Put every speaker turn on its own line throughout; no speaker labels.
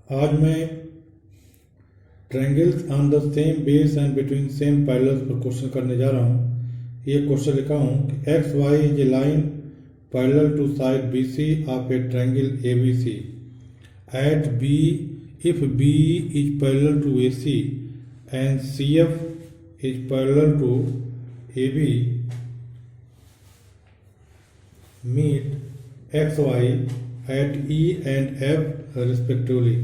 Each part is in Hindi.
आज मैं triangles on the same base and between same parallels पर क्वेश्चन करने जा रहा हूँ। ये क्वेश्चन लिखा हूँ कि X Y is a line parallel to side B C of a triangle A B C at B if B is parallel to AC and CF is parallel to AB, meet XY at E and F respectively.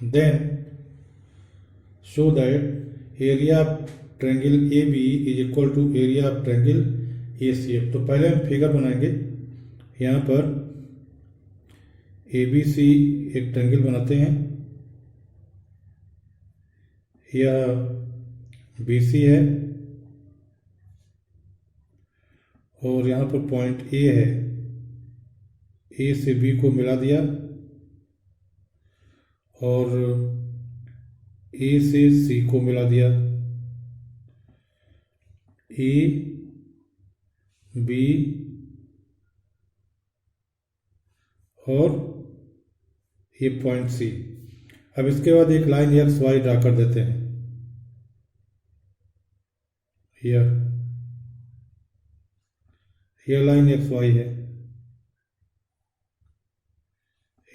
Then show that area of triangle AB is equal to area of triangle ACF. तो पहले हम फिगर बनाएंगे। यहाँ पर ABC एक ट्रायंगल बनाते हैं, यह BC है और यहाँ पर पॉइंट A है। A से B को मिला दिया और A से C को मिला दिया। A B और ये पॉइंट C। अब इसके बाद एक लाइन एक्स वाई ड्रा कर देते हैं। यह लाइन एक्स वाई है।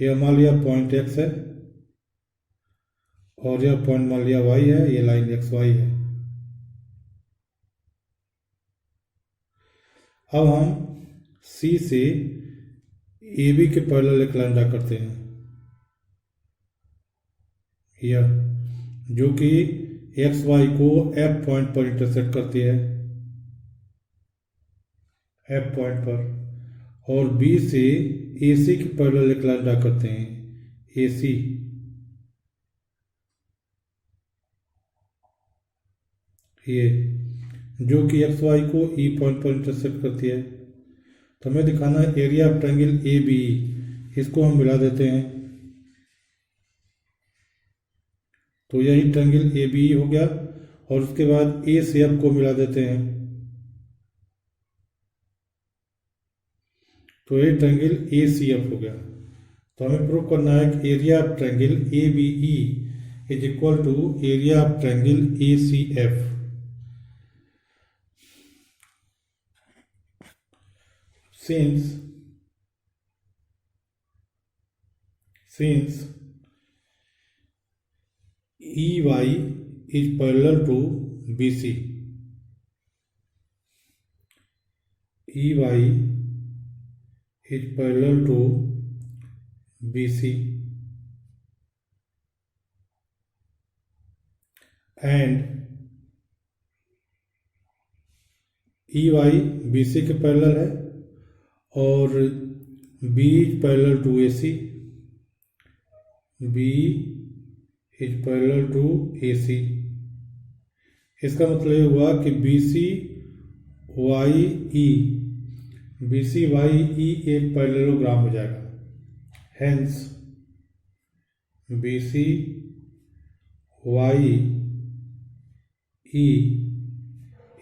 यह मान लिया पॉइंट एक्स है और यह पॉइंट मान लिया वाई है। यह लाइन एक्स वाई है। अब हम सी से ए बी के पैरेलल एक लाइन ड्रा करते हैं, यह जो कि एक्स वाई को एफ पॉइंट पर इंटरसेक्ट करती है, एफ पॉइंट पर। और बी से ए सी के पैरेलल एक लाइन ड्रा करते हैं, ए सी। ये जो कि एक्स वाई को ई पॉइंट पर इंटरसेक्ट करती है। तो हमें दिखाना है area of triangle A B. इसको हम मिला देते हैं तो यही ट्रायंगल ए बी हो गया। और उसके बाद ए से एफ को मिला देते हैं तो ये ट्रायंगल ए सी एफ हो गया। तो हमें प्रूव करना है कि area of triangle A B E is equal to area of triangle A C F. Since EY is parallel to BC, EY is parallel to BC and EY BC के पैरेलल है और B is parallel to AC, B is parallel to AC। इसका मतलब ये हुआ कि BC YE एक पैरेललोग्राम हो जाएगा। Hence BC YE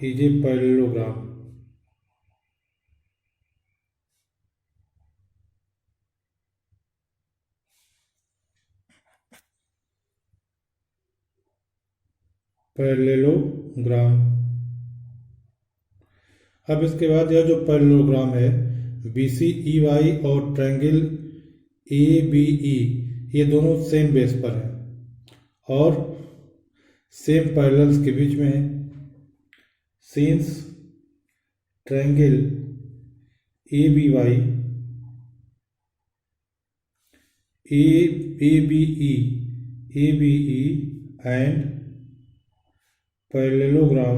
is a parallelogram. Parallelogram. अब इसके बाद यह जो पैरेललोग्राम है BCEY और ट्रायंगल ABE ये दोनों सेम बेस पर हैं और सेम पैरेलल्स के बीच में है। Since triangle ABE and parallelogram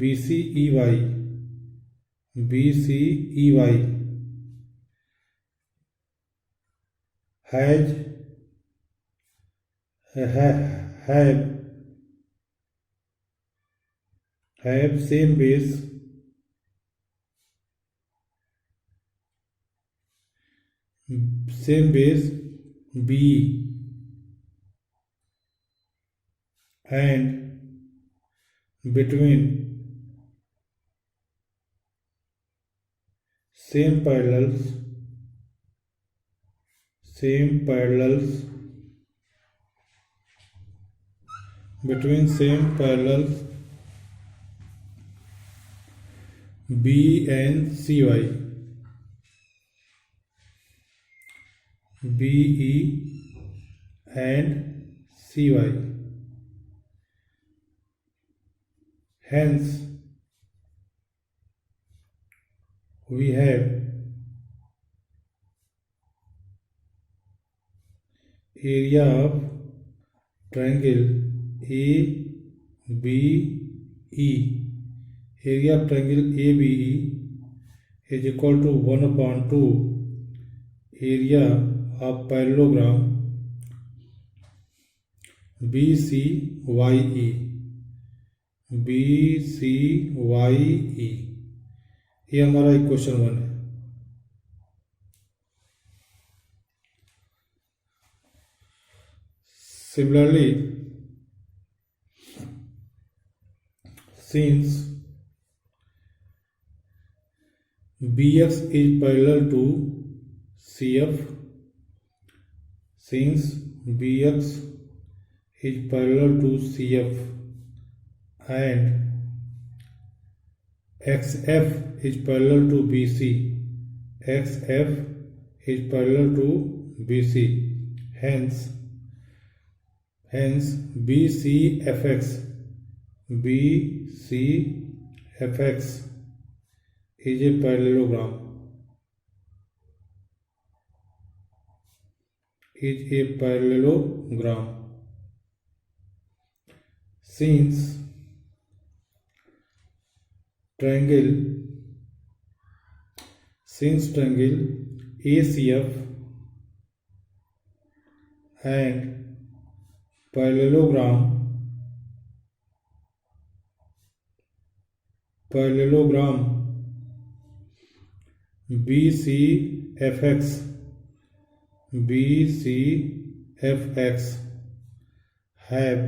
BCEY have same base B and between same parallels between same parallels B and CY, BE and CY. Hence, we have area of triangle ABE. Area of triangle ABE is equal to 1/2 area of parallelogram BCYE. BCYE, ये हमारा इक्वेशन 1 है. Similarly, since BX is parallel to CF, since BX is parallel to CF and XF is parallel to BC, XF is parallel to BC, hence BCFX is a parallelogram. Since triangle ACF and parallelogram BCFX have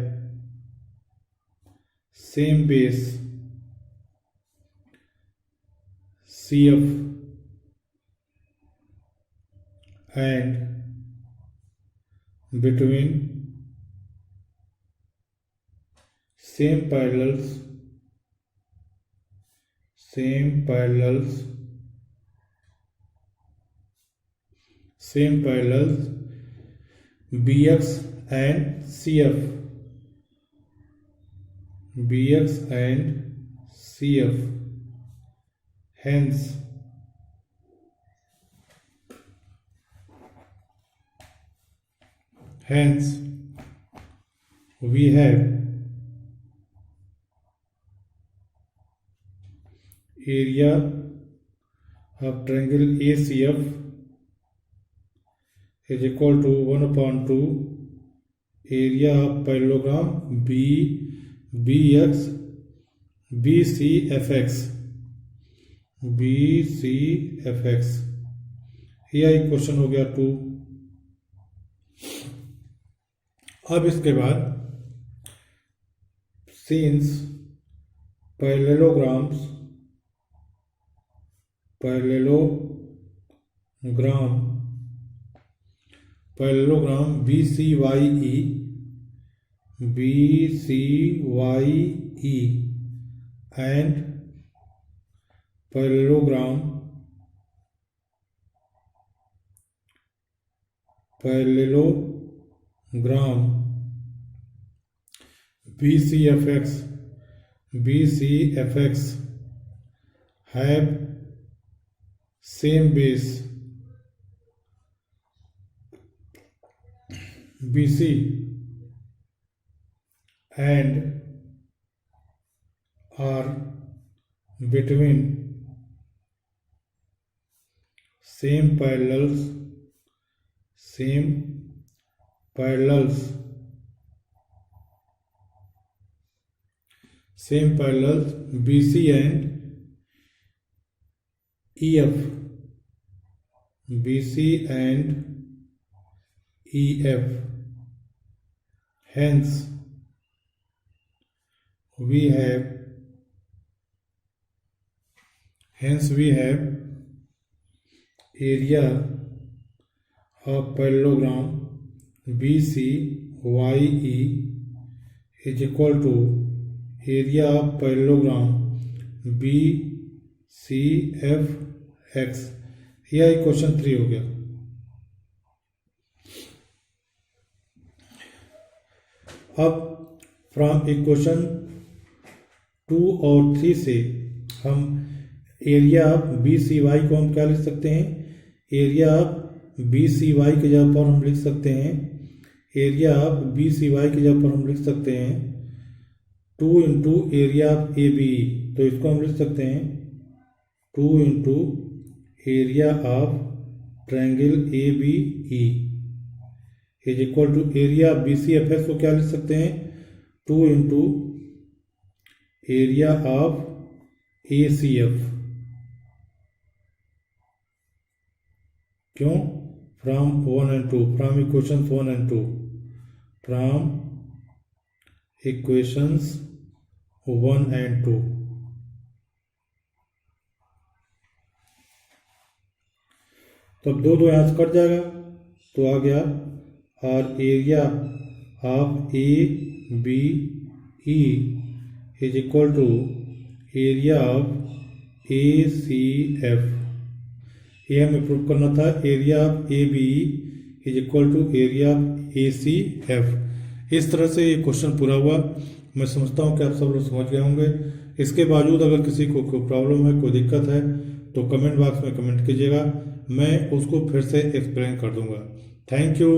same base CF and between same parallels BX and CF, hence we have area of triangle ACF is equal to 1/2 area of parallelogram BCFX. यह इक्वेशन हो गया 2. अब इसके बाद since parallelogram BCYE and parallelogram BCFX have same base BC and are between same parallels BC and EF, hence we have area of parallelogram BCYE is equal to area of parallelogram BCFX। यह क्वेश्चन 3 हो गया। अब फ्रॉम इक्वेशन 2 और 3 से हम एरिया ऑफ BCY को हम क्या लिख सकते हैं? एरिया ऑफ BCY की जगह पर हम लिख सकते हैं, एरिया ऑफ BCY की जगह पर हम लिख सकते हैं 2 इंटू एरिया ऑफ ABE। तो इसको हम लिख सकते हैं 2 into area of triangle ABE is equal to area of BCFX को क्या लिख सकते हैं? 2 इंटू एरिया ऑफ ACF। क्यों? From 1 and 2, from equations 1 and 2, from equations 1 and 2। तो अब दो यहाँ से कट जाएगा तो आ गया और area of ABE is equal to area of ACF। ये हमें प्रूव करना था, area of ABE is equal to area of ACF। इस तरह से ये क्वेश्चन पूरा हुआ। मैं समझता हूँ कि आप सब लोग समझ गए होंगे। इसके बावजूद अगर किसी को कोई प्रॉब्लम है, कोई दिक्कत है तो कमेंट बॉक्स में कमेंट कीजिएगा, मैं उसको फिर से एक्सप्लेन कर दूंगा। Thank you.